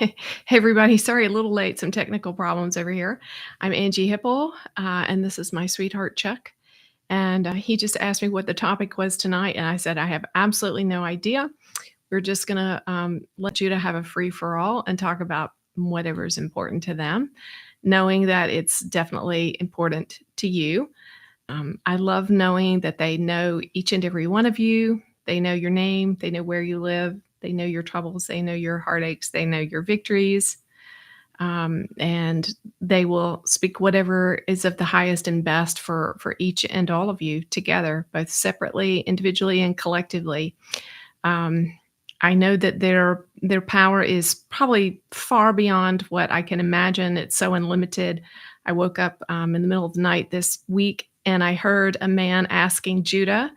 Hey, everybody. Sorry, a little late. Some technical problems over here. I'm Angie Hipple, and this is my sweetheart, Chuck. And he just asked me what the topic was tonight. And I said, I have absolutely no idea. We're just going to let Judah have a free for all and talk about whatever is important to them, knowing that it's definitely important to you. I love knowing that they know each and every one of you. They know your name. They know where you live. They know your troubles. They know your heartaches. They know your victories. And they will speak whatever is of the highest and best for each and all of you together, both separately, individually, and collectively. Um, I know that their power is probably far beyond what I can imagine. It's so unlimited. I woke up in the middle of the night this week and I heard a man asking Judah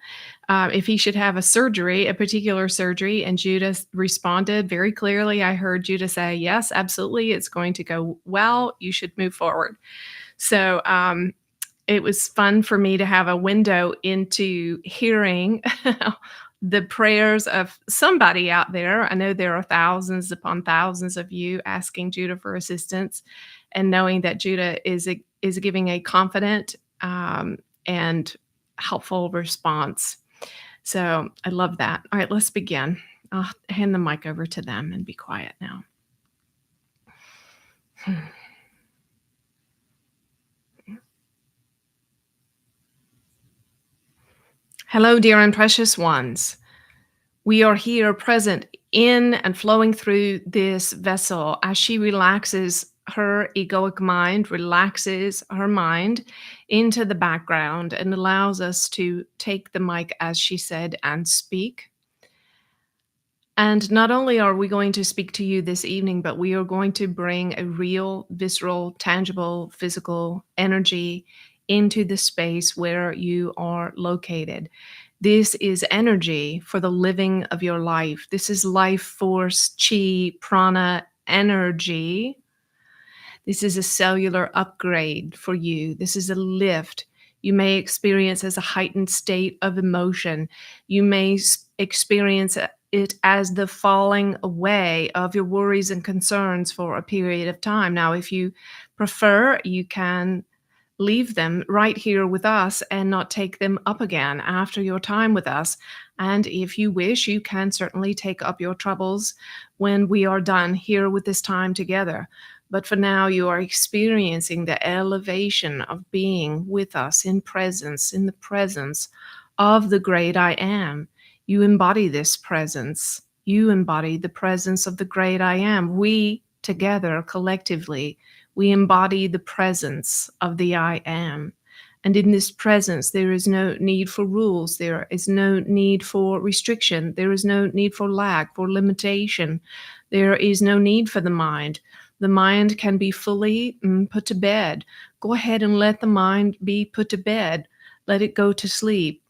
if he should have a surgery, a particular surgery, and Judah responded very clearly. I heard Judah say, "Yes, absolutely, it's going to go well. You should move forward." So it was fun for me to have a window into hearing the prayers of somebody out there. I know there are thousands upon thousands of you asking Judah for assistance, and knowing that Judah is giving a confident and helpful response. So I love that. All right, let's begin. I'll hand the mic over to them and be quiet now. Hello, dear and precious ones. We are here present in and flowing through this vessel as she relaxes her egoic mind, relaxes her mind into the background and allows us to take the mic, as she said, and speak. And not only are we going to speak to you this evening, but we are going to bring a real, visceral, tangible, physical energy into the space where you are located. This is energy for the living of your life. This is life force, chi, prana, energy. This is a cellular upgrade for you. This is a lift. You may experience as a heightened state of emotion. You may experience it as the falling away of your worries and concerns for a period of time. Now, if you prefer, you can leave them right here with us and not take them up again after your time with us. And if you wish, you can certainly take up your troubles when we are done here with this time together. But for now, you are experiencing the elevation of being with us in the presence of the great I am. You embody this presence. You embody the presence of the great I am. We together, collectively, we embody the presence of the I am. And in this presence, there is no need for rules. There is no need for restriction. There is no need for lack, for limitation. There is no need for the mind. The mind can be fully put to bed. Go ahead and let the mind be put to bed. Let it go to sleep.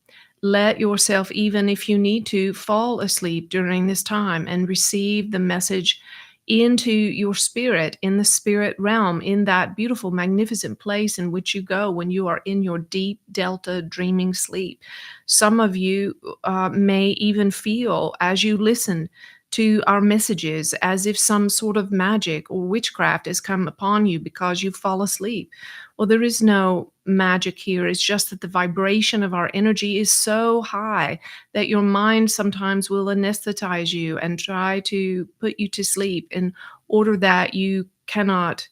Let yourself, even if you need to, fall asleep during this time and receive the message into your spirit, in the spirit realm, in that beautiful, magnificent place in which you go when you are in your deep delta dreaming sleep. Some of you may even feel, as you listen to our messages, as if some sort of magic or witchcraft has come upon you because you fall asleep. Well, there is no magic here. It's just that the vibration of our energy is so high that your mind sometimes will anesthetize you and try to put you to sleep in order that you cannot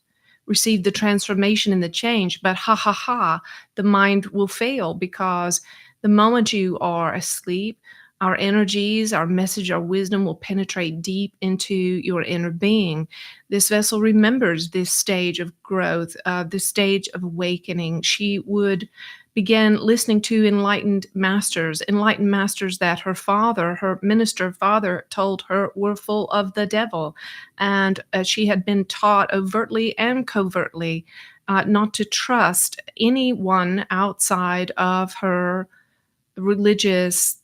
receive the transformation and the change. But ha ha ha, the mind will fail, because the moment you are asleep, our energies, our message, our wisdom will penetrate deep into your inner being. This vessel remembers this stage of growth, this stage of awakening. She would begin listening to enlightened masters that her father, her minister father, told her were full of the devil. And she had been taught overtly and covertly not to trust anyone outside of her religious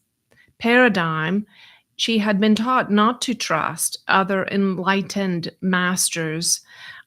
paradigm. She had been taught not to trust other enlightened masters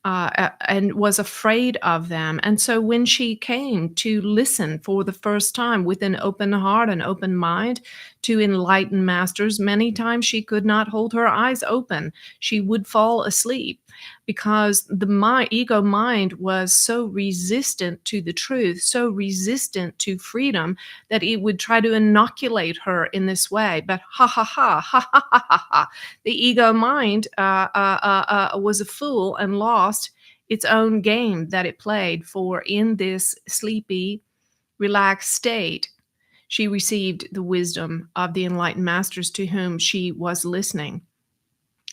and was afraid of them. And so when she came to listen for the first time with an open heart and open mind to enlightened masters, many times she could not hold her eyes open. She would fall asleep because the ego mind was so resistant to the truth, so resistant to freedom, that it would try to inoculate her in this way. But ha ha ha ha ha ha ha ha. The ego mind was a fool and lost its own game that it played, for in this sleepy, relaxed state, she received the wisdom of the enlightened masters to whom she was listening.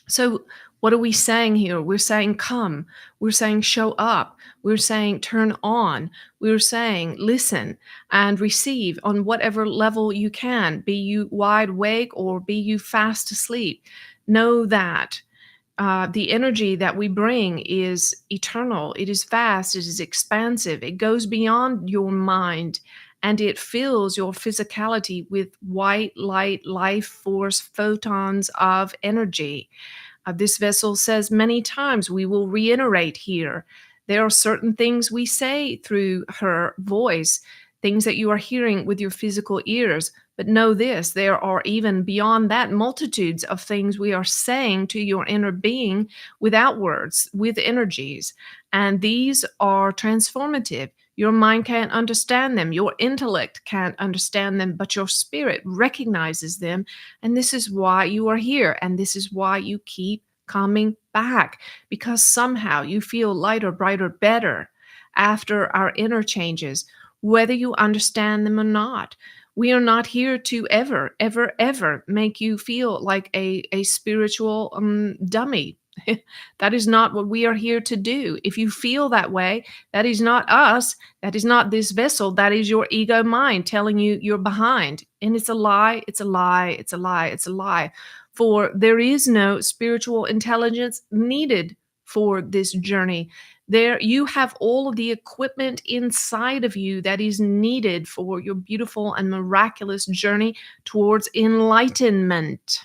So, what are we saying here? We're saying come. We're saying show up. We're saying turn on. We're saying listen and receive on whatever level you can, be you wide awake or be you fast asleep. Know that the energy that we bring is eternal. It is vast. It is expansive. It goes beyond your mind, and it fills your physicality with white light, life force, photons of energy. This vessel says many times, we will reiterate here. There are certain things we say through her voice, things that you are hearing with your physical ears. But know this, there are even beyond that multitudes of things we are saying to your inner being without words, with energies. And these are transformative. Your mind can't understand them. Your intellect can't understand them, but your spirit recognizes them. And this is why you are here. And this is why you keep coming back, because somehow you feel lighter, brighter, better after our inner changes, whether you understand them or not. We are not here to ever, ever, ever make you feel like a spiritual dummy. That is not what we are here to do. If you feel that way, that is not us. That is not this vessel. That is your ego mind telling you you're behind. And it's a lie. It's a lie. It's a lie. It's a lie. For there is no spiritual intelligence needed for this journey. There you have all of the equipment inside of you that is needed for your beautiful and miraculous journey towards enlightenment.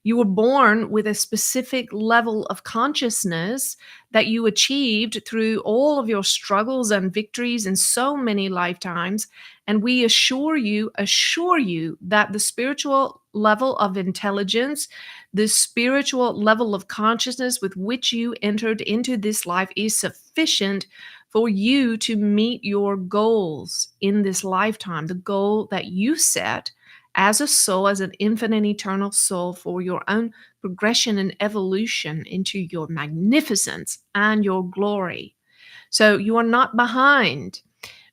You were born with a specific level of consciousness that you achieved through all of your struggles and victories in so many lifetimes. And we assure you that the spiritual level of intelligence, the spiritual level of consciousness with which you entered into this life is sufficient for you to meet your goals in this lifetime, the goal that you set as a soul, as an infinite eternal soul, for your own progression and evolution into your magnificence and your glory. So you are not behind.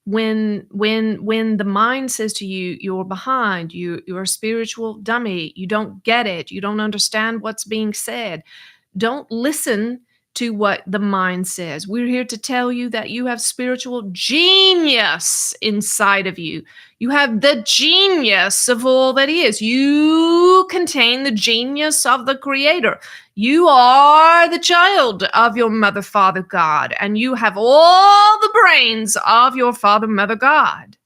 When the mind says to you, you're behind, you're a spiritual dummy, you don't get it, you don't understand what's being said, don't listen to what the mind says. We're here to tell you that you have spiritual genius inside of you. You have the genius of all that is. You contain the genius of the Creator. You are the child of your mother, father, God, and you have all the brains of your father, mother, God.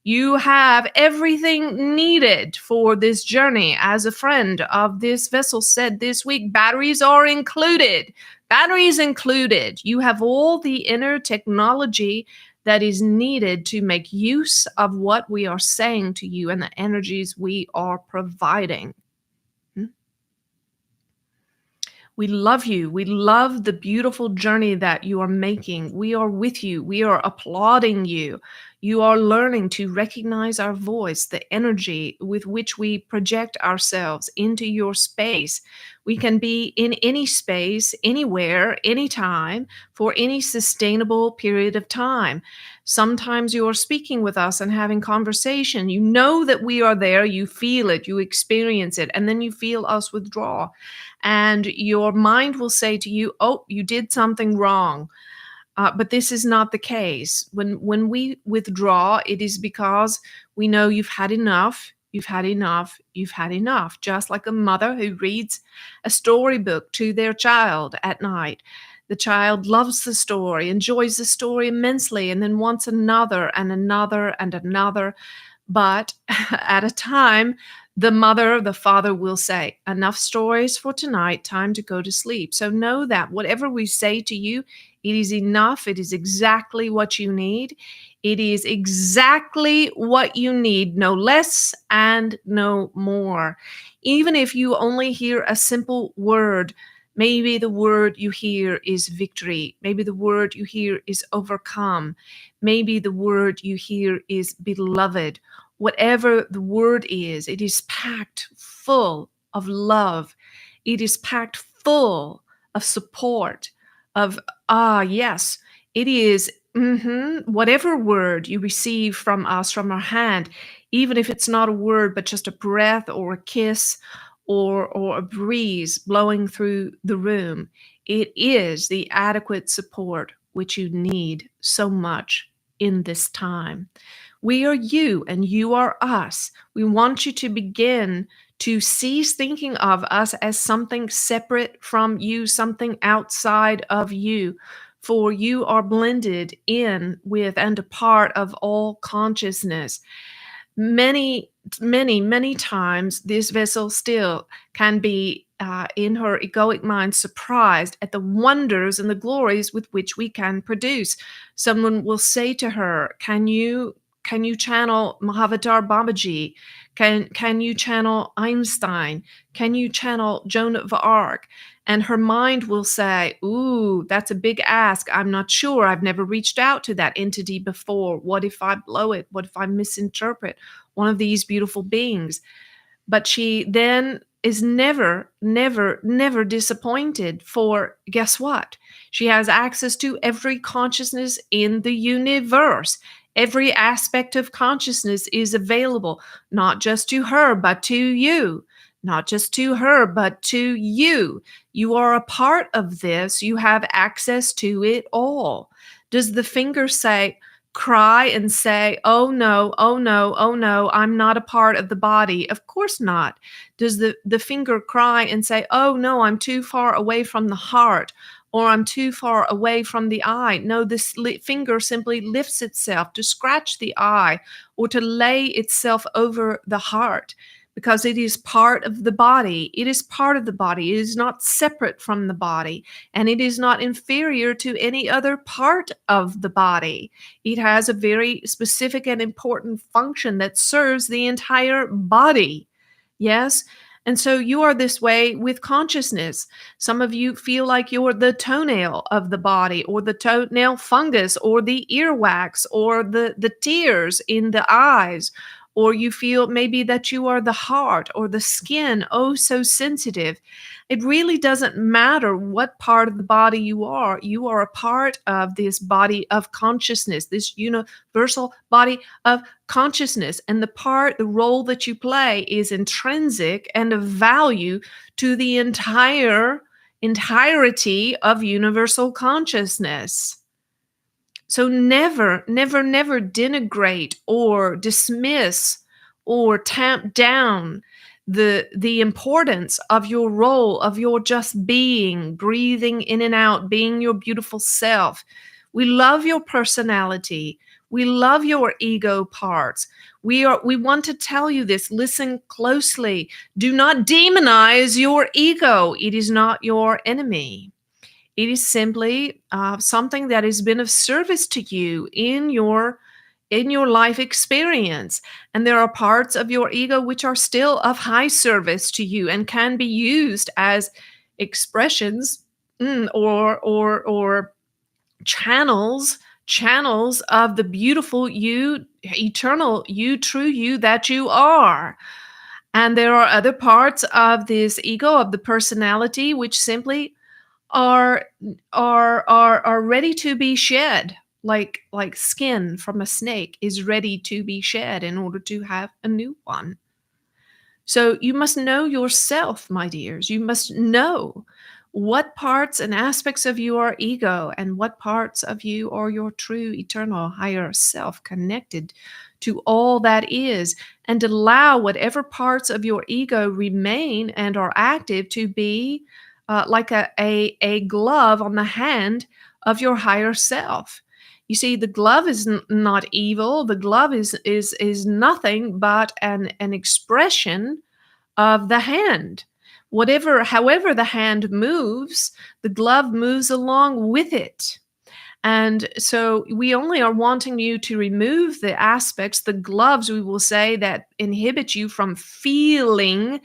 You have everything needed for this journey. As a friend of this vessel said this week, batteries are included. Batteries included. You have all the inner technology that is needed to make use of what we are saying to you and the energies we are providing. We love you. We love the beautiful journey that you are making. We are with you. We are applauding you. You are learning to recognize our voice, the energy with which we project ourselves into your space. We can be in any space, anywhere, anytime, for any sustainable period of time. Sometimes you are speaking with us and having conversation. You know that we are there. You feel it. You experience it. And then you feel us withdraw. And your mind will say to you, oh, you did something wrong. But this is not the case. When we withdraw, it is because we know you've had enough, you've had enough, you've had enough. Just like a mother who reads a storybook to their child at night. The child loves the story, enjoys the story immensely, and then wants another and another and another. But at a time, The mother, the father will say, enough stories for tonight, time to go to sleep. So know that whatever we say to you, it is enough. It is exactly what you need. It is exactly what you need, no less and no more. Even if you only hear a simple word, maybe the word you hear is victory. Maybe the word you hear is overcome. Maybe the word you hear is beloved. Whatever the word is, it is packed full of love. It is packed full of support, of, yes, it is. Whatever word you receive from us, from our hand, even if it's not a word, but just a breath or a kiss or a breeze blowing through the room, it is the adequate support which you need so much in this time. We are you and you are us. We want you to begin to cease thinking of us as something separate from you, something outside of you. For you are blended in with and a part of all consciousness. Many times, this vessel still can be in her egoic mind surprised at the wonders and the glories with which we can produce. Someone will say to her, can you channel Mahavatar Babaji? Can you channel Einstein? Can you channel Joan of Arc? And her mind will say, ooh, that's a big ask. I'm not sure. I've never reached out to that entity before. What if I blow it? What if I misinterpret one of these beautiful beings? But she then is never, never, never disappointed, for guess what? She has access to every consciousness in the universe. Every aspect of consciousness is available, not just to her, but to you. Not just to her, but to you. You are a part of this. You have access to it all. Does the finger say, cry and say, oh no, oh no, oh no, I'm not a part of the body? Of course not. Does the finger cry and say, oh no, I'm too far away from the heart, or I'm too far away from the eye? No, this finger simply lifts itself to scratch the eye or to lay itself over the heart, because it is part of the body. It is part of the body. It is not separate from the body, and it is not inferior to any other part of the body. It has a very specific and important function that serves the entire body. Yes? And so you are this way with consciousness. Some of you feel like you're the toenail of the body, or the toenail fungus, or the earwax, or the tears in the eyes, or you feel maybe that you are the heart or the skin, oh so sensitive. It really doesn't matter what part of the body you are. You are a part of this body of consciousness, this universal body of consciousness. And the role that you play is intrinsic and of value to the entirety of universal consciousness. So never, never, never denigrate or dismiss or tamp down the importance of your role, of your just being, breathing in and out, being your beautiful self. We love your personality. We love your ego parts. We want to tell you this. Listen closely. Do not demonize your ego. It is not your enemy. It is simply something that has been of service to you in your life experience. And there are parts of your ego which are still of high service to you and can be used as expressions, or channels of the beautiful you, eternal you, true you that you are. And there are other parts of this ego, of the personality, which simply are are ready to be shed, like skin from a snake is ready to be shed in order to have a new one. So you must know yourself, my dears. You must know what parts and aspects of you are ego, and what parts of you are your true, eternal, higher self, connected to all that is, and allow whatever parts of your ego remain and are active to be like a glove on the hand of your higher self. You see, the glove is not evil. The glove is nothing but an expression of the hand. However the hand moves, the glove moves along with it. And so we only are wanting you to remove the aspects, the gloves, we will say, that inhibit you from feeling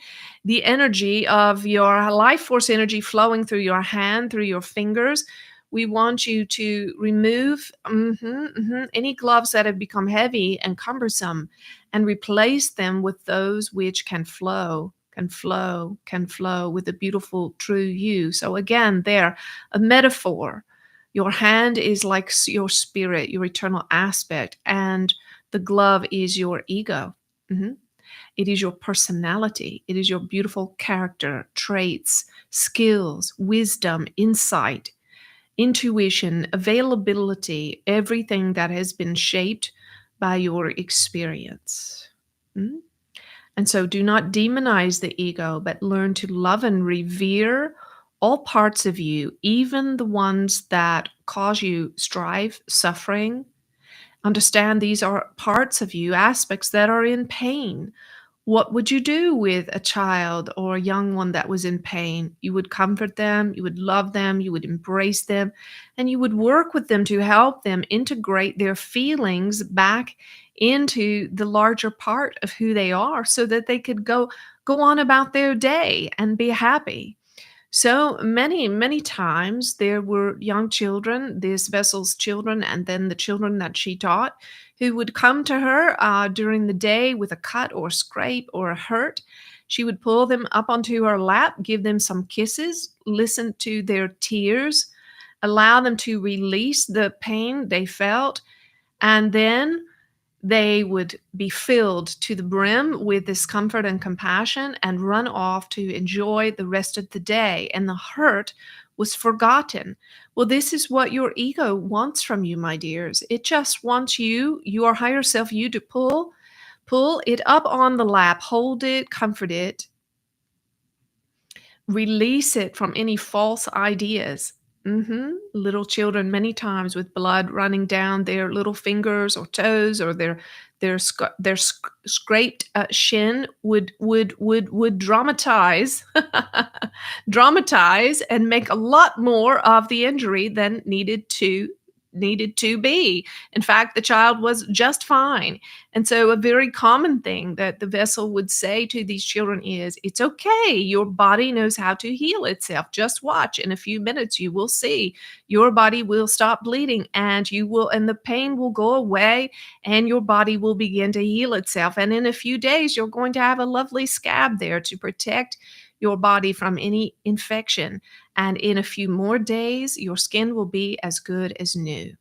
the energy of your life force energy flowing through your hand, through your fingers. We want you to remove any gloves that have become heavy and cumbersome and replace them with those which can flow with the beautiful true you. So again, there, a metaphor. Your hand is like your spirit, your eternal aspect, and the glove is your ego. Mhm. It is your personality. It is your beautiful character, traits, skills, wisdom, insight, intuition, availability, everything that has been shaped by your experience. Mm? And so do not demonize the ego, but learn to love and revere all parts of you, even the ones that cause you strife, suffering. Understand these are parts of you, aspects that are in pain. What would you do with a child or a young one that was in pain? You would comfort them, you would love them, you would embrace them, and you would work with them to help them integrate their feelings back into the larger part of who they are so that they could go on about their day and be happy. So many times there were young children, this vessel's children, and then the children that she taught, who would come to her during the day with a cut or scrape or a hurt. She would pull them up onto her lap, give them some kisses, listen to their tears, allow them to release the pain they felt, and then they would be filled to the brim with this comfort and compassion and run off to enjoy the rest of the day. And the hurt was forgotten. Well, this is what your ego wants from you, my dears. It just wants you, your higher self, you to pull it up on the lap, hold it, comfort it, release it from any false ideas. Little children, many times with blood running down their little fingers or toes, or their scraped shin, would dramatize, dramatize, and make a lot more of the injury than needed to be. In fact, the child was just fine. And so a very common thing that the vessel would say to these children is, it's okay. Your body knows how to heal itself. Just watch. In a few minutes, you will see your body will stop bleeding, and the pain will go away, and your body will begin to heal itself. And in a few days, you're going to have a lovely scab there to protect your body from any infection. And in a few more days, your skin will be as good as new.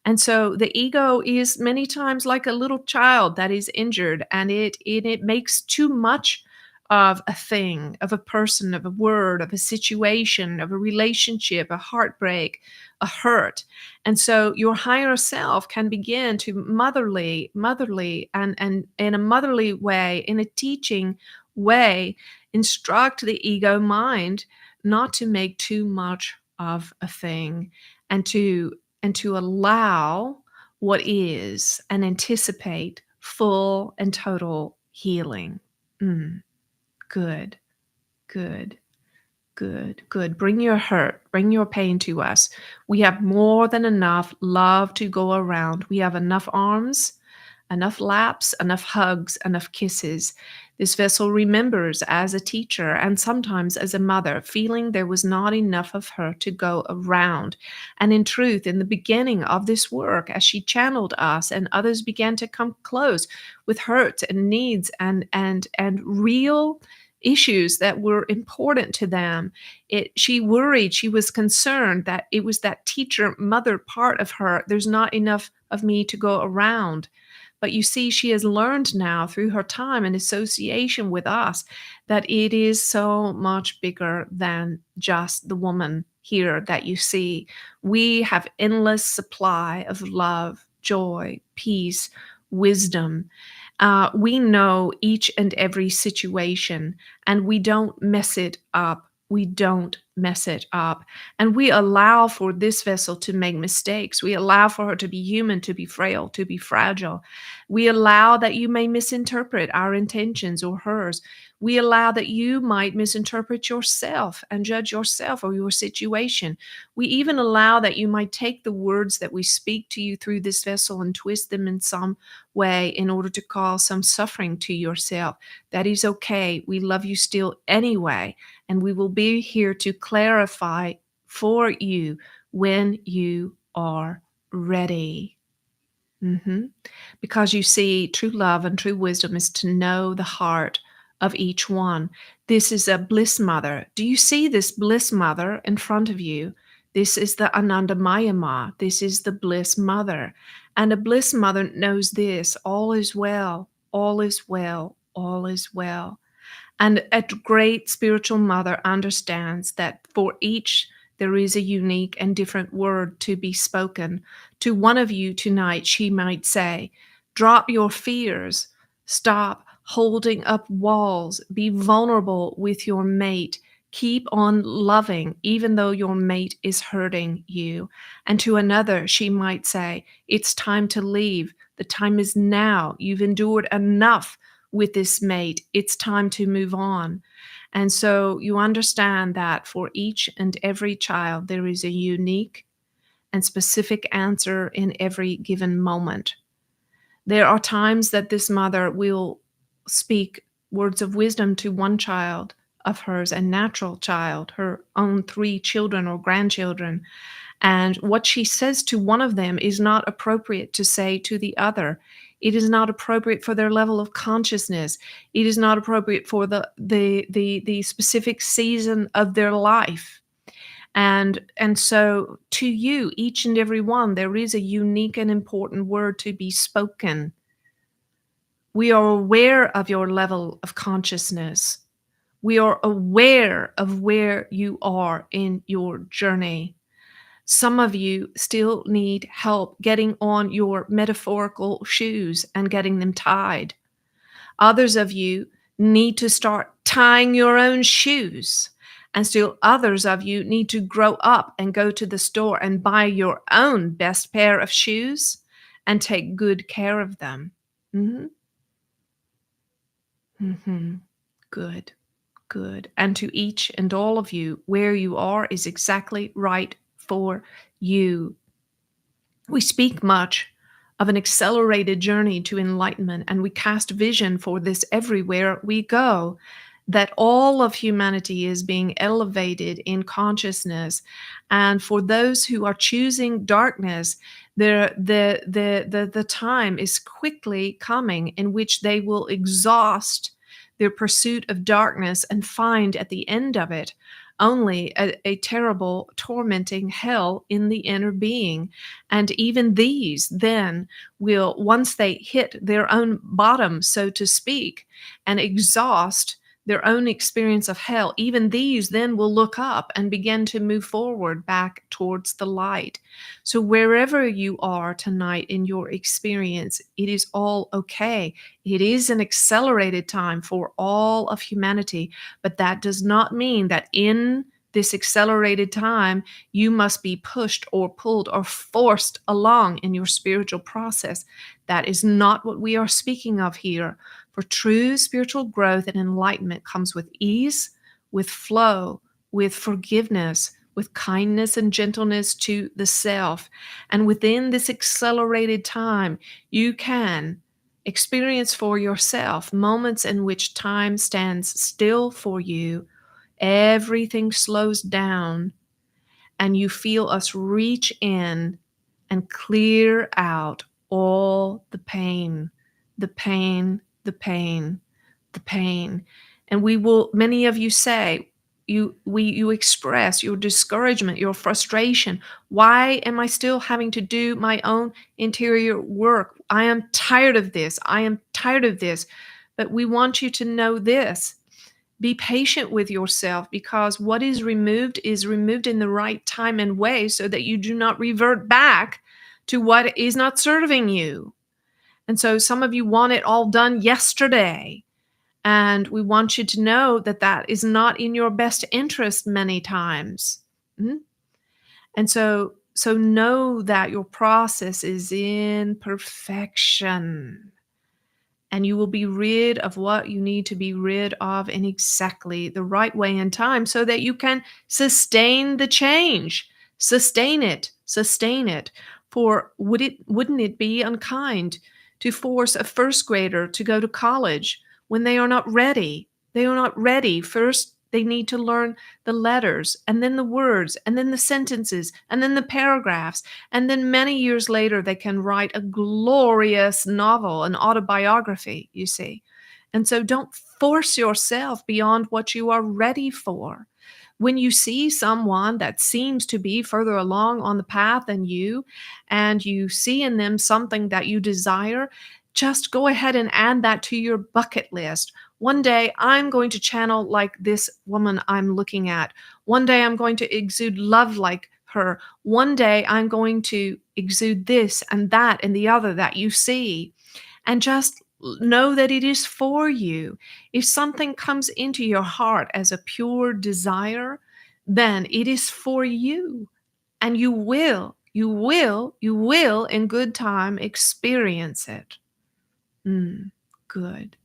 And so the ego is many times like a little child that is injured, and it makes too much of a thing, of a person, of a word, of a situation, of a relationship, a heartbreak, a hurt. And so your higher self can begin to motherly, and in a motherly way, in a teaching way, instruct the ego mind not to make too much of a thing, and to allow what is and anticipate full and total healing. Good, good, good, good. Bring your hurt, bring your pain to us. We have more than enough love to go around. We have enough arms, enough laps, enough hugs, enough kisses. This vessel remembers as a teacher and sometimes as a mother, feeling there was not enough of her to go around. And in truth, in the beginning of this work, as she channeled us and others began to come close with hurts and needs and real issues that were important to them, she worried, she was concerned that it was that teacher mother part of her. There's not enough of me to go around. But you see, she has learned now through her time and association with us that it is so much bigger than just the woman here that you see. We have endless supply of love, joy, peace, wisdom. We know each and every situation, and we don't mess it up. We don't mess it up. And we allow for this vessel to make mistakes. We allow for her to be human, to be frail, to be fragile. We allow that you may misinterpret our intentions or hers. We allow that you might misinterpret yourself and judge yourself or your situation. We even allow that you might take the words that we speak to you through this vessel and twist them in some way in order to cause some suffering to yourself. That is okay. We love you still anyway, and we will be here to clarify for you when you are ready. Because you see, true love and true wisdom is to know the heart of each one. This is a bliss mother. Do you see this bliss mother in front of you? This is the Anandamaya Ma. This is the bliss mother. And a bliss mother knows this: all is well, all is well, all is well. And a great spiritual mother understands that for each there is a unique and different word to be spoken. To one of you tonight, she might say, drop your fears, stop holding up walls, be vulnerable with your mate, keep on loving even though your mate is hurting you. And to another, she might say, it's time to leave. The time is now. You've endured enough with this mate. It's time to move on. And so you understand that for each and every child, there is a unique and specific answer in every given moment. There are times that this mother will speak words of wisdom to one child of hers, a natural child, her own 3 children or grandchildren. And what she says to one of them is not appropriate to say to the other. It is not appropriate for their level of consciousness. It is not appropriate for the specific season of their life. And so to you, each and every one, there is a unique and important word to be spoken. We are aware of your level of consciousness. We are aware of where you are in your journey. Some of you still need help getting on your metaphorical shoes and getting them tied. Others of you need to start tying your own shoes. And still others of you need to grow up and go to the store and buy your own best pair of shoes and take good care of them. Good, good. And to each and all of you, where you are is exactly right for you. We speak much of an accelerated journey to enlightenment, and we cast vision for this everywhere we go, that all of humanity is being elevated in consciousness. And for those who are choosing darkness, the time is quickly coming in which they will exhaust their pursuit of darkness and find at the end of it only a terrible, tormenting hell in the inner being. And even these then will, once they hit their own bottom, so to speak, and exhaust their own experience of hell, even these then will look up and begin to move forward back towards the light. So wherever you are tonight in your experience, it is all okay. It is an accelerated time for all of humanity, but that does not mean that in this accelerated time, you must be pushed or pulled or forced along in your spiritual process. That is not what we are speaking of here. For true spiritual growth and enlightenment comes with ease, with flow, with forgiveness, with kindness and gentleness to the self. And within this accelerated time, you can experience for yourself moments in which time stands still for you. Everything slows down, and you feel us reach in and clear out all the pain, the pain, the pain, the pain. And we will, many of you say, you express your discouragement, your frustration. Why am I still having to do my own interior work? I am tired of this. I am tired of this. But we want you to know this. Be patient with yourself, because what is removed in the right time and way, so that you do not revert back to what is not serving you. And so some of you want it all done yesterday. And we want you to know that that is not in your best interest many times. Mhm. And so know that your process is in perfection, and you will be rid of what you need to be rid of in exactly the right way and time so that you can sustain the change. Sustain it. Sustain it. For wouldn't it be unkind to force a first grader to go to college when they are not ready? They are not ready. First, they need to learn the letters, and then the words, and then the sentences, and then the paragraphs, and then many years later, they can write a glorious novel, an autobiography, you see. And so don't force yourself beyond what you are ready for. When you see someone that seems to be further along on the path than you, and you see in them something that you desire, just go ahead and add that to your bucket list. One day I'm going to channel like this woman I'm looking at. One day I'm going to exude love like her. One day I'm going to exude this and that and the other that you see. And just know that it is for you. If something comes into your heart as a pure desire, then it is for you. And you will in good time experience it. Good.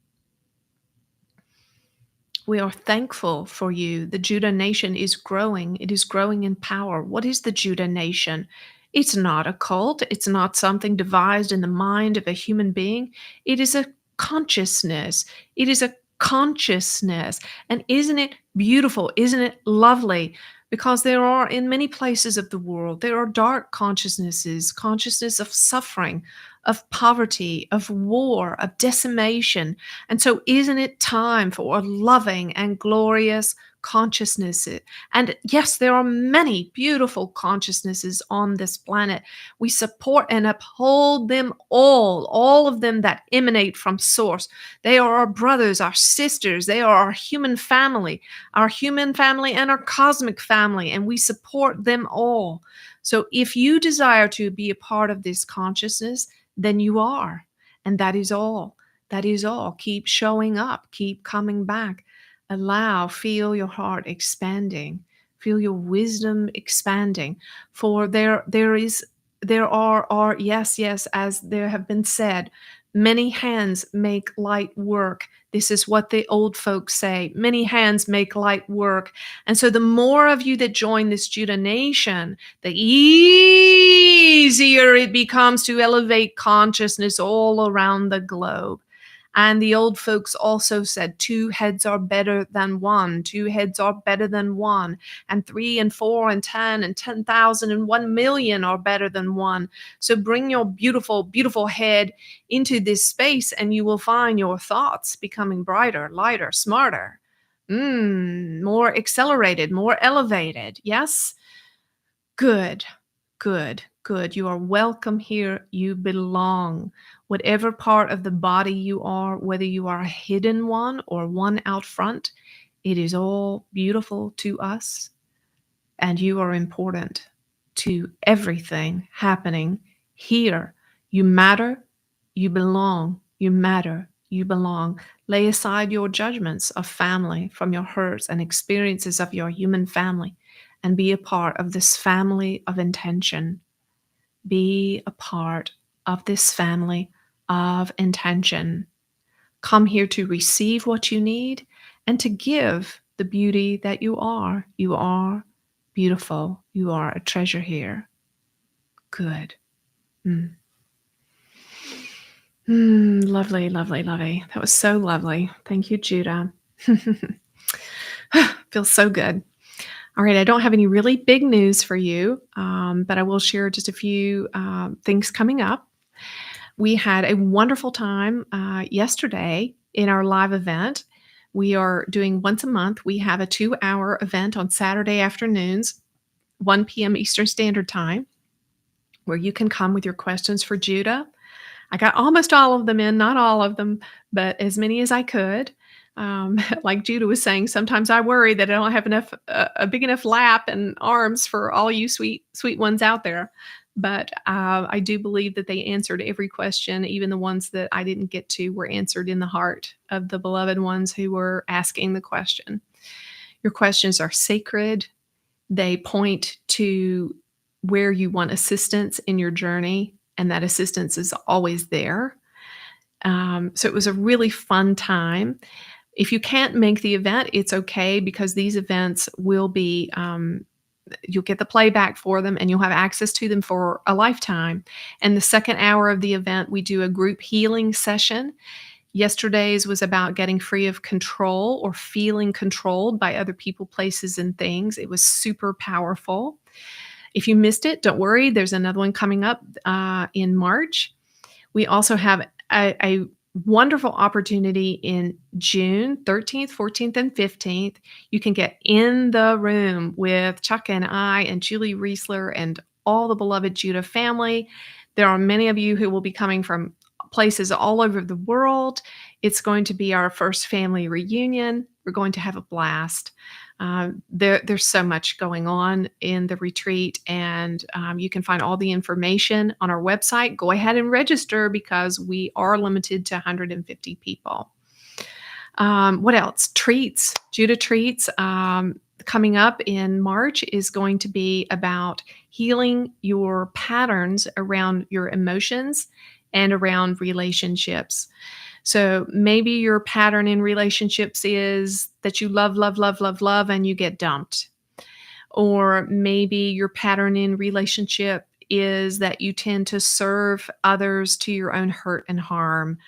We are thankful for you. The Judah nation is growing. It is growing in power. What is the Judah nation? It's not a cult. It's not something devised in the mind of a human being. It is a consciousness. It is a consciousness. And isn't it beautiful? Isn't it lovely? Because there are, in many places of the world, there are dark consciousnesses, consciousness of suffering, of poverty, of war, of decimation. And so, isn't it time for a loving and glorious consciousness? And yes, there are many beautiful consciousnesses on this planet. We support and uphold them all of them that emanate from Source. They are our brothers, our sisters, they are our human family and our cosmic family, and we support them all. So, if you desire to be a part of this consciousness, then you are. And that is all. That is all. Keep showing up, keep coming back. Feel your heart expanding, feel your wisdom expanding. For there are, yes, as there have been said, many hands make light work. This is what the old folks say. Many hands make light work. And so the more of you that join this Judah nation, the easier it becomes to elevate consciousness all around the globe. And the old folks also said 2 heads are better than 1. 2 heads are better than 1. And 3 and 4 and 10 and 10,000 and 1,000,000 are better than 1. So bring your beautiful, beautiful head into this space, and you will find your thoughts becoming brighter, lighter, smarter, more accelerated, more elevated. Yes? Good, good, good. You are welcome here. You belong. Whatever part of the body you are, whether you are a hidden one or one out front, it is all beautiful to us. And you are important to everything happening here. You matter. You belong. You matter. You belong. Lay aside your judgments of family from your hurts and experiences of your human family, and be a part of this family of intention. Be a part of this family of intention. Come here to receive what you need and to give the beauty that you are. You are beautiful. You are a treasure here. Good. Lovely, lovely, lovely. That was so lovely. Thank you, Judah. Feels so good. All right, I don't have any really big news for you, but I will share just a few things coming up. We had a wonderful time yesterday in our live event. We are doing once a month. We have a 2-hour event on Saturday afternoons, 1 p.m. Eastern Standard Time, where you can come with your questions for Judah. I got almost all of them in, not all of them, but as many as I could. Like Judah was saying, sometimes I worry that I don't have enough, a big enough lap and arms for all you sweet, sweet ones out there. But I do believe that they answered every question, even the ones that I didn't get to were answered in the heart of the beloved ones who were asking the question. Your questions are sacred. They point to where you want assistance in your journey, and that assistance is always there. So it was a really fun time. If you can't make the event, it's okay because these events will be, you'll get the playback for them and you'll have access to them for a lifetime. And the second hour of the event, we do a group healing session. Yesterday's was about getting free of control or feeling controlled by other people, places, and things. It was super powerful. If you missed it, don't worry. There's another one coming up in March. We also have a wonderful opportunity in June 13th, 14th, and 15th. You can get in the room with Chuck and I and Julie Riesler and all the beloved Judah family. There are many of you who will be coming from places all over the world. It's going to be our first family reunion. We're going to have a blast. There's so much going on in the retreat, and you can find all the information on our website. Go ahead and register because we are limited to 150 people. What else? Treats. Judah Treats coming up in March is going to be about healing your patterns around your emotions and around relationships. So maybe your pattern in relationships is that you love, love, love, love, love, and you get dumped. Or maybe your pattern in relationship is that you tend to serve others to your own hurt and harm.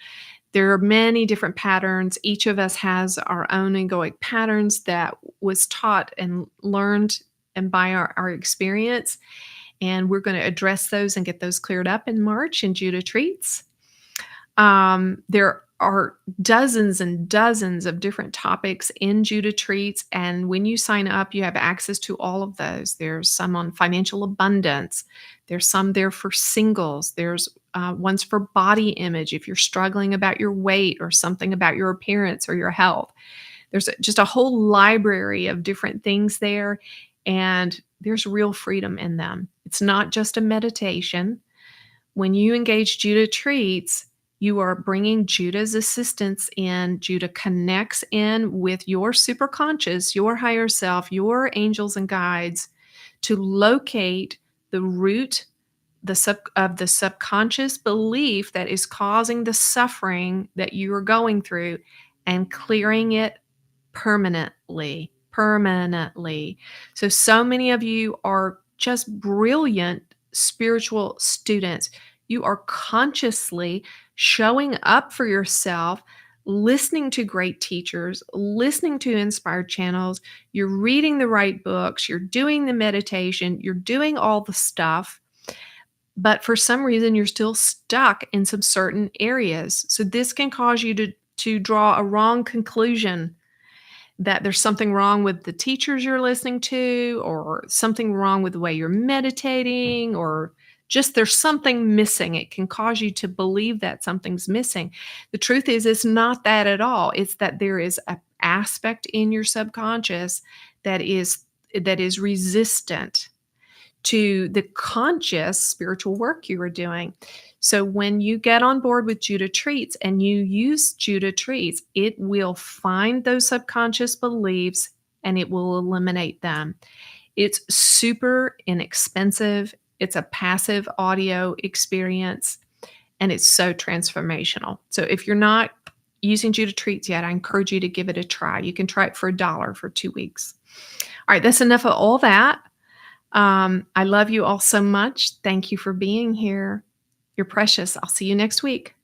There are many different patterns. Each of us has our own egoic patterns that was taught and learned and by our experience. And we're going to address those and get those cleared up in March in Judah Treats. There are dozens and dozens of different topics in Judah Treats. And when you sign up, you have access to all of those. There's some on financial abundance. There's some there for singles. There's ones for body image if you're struggling about your weight or something about your appearance or your health. There's just a whole library of different things there. And there's real freedom in them. It's not just a meditation. When you engage Judah Treats, you are bringing Judah's assistance in. Judah connects in with your superconscious, your higher self, your angels and guides to locate the root of the subconscious belief that is causing the suffering that you are going through and clearing it permanently. So many of you are just brilliant spiritual students. You are consciously showing up for yourself, listening to great teachers, listening to inspired channels. You're reading the right books. You're doing the meditation. You're doing all the stuff. But for some reason, you're still stuck in some certain areas. So this can cause you to draw a wrong conclusion that there's something wrong with the teachers you're listening to, or something wrong with the way you're meditating, or just there's something missing. It can cause you to believe that something's missing. The truth is, it's not that at all. It's that there is an aspect in your subconscious that is resistant to the conscious spiritual work you are doing. So when you get on board with Judah Treats and you use Judah Treats, it will find those subconscious beliefs and it will eliminate them. It's super inexpensive. It's a passive audio experience, and it's so transformational. So if you're not using Judah Treats yet, I encourage you to give it a try. You can try it for $1 for 2 weeks. All right, that's enough of all that. I love you all so much. Thank you for being here. You're precious. I'll see you next week.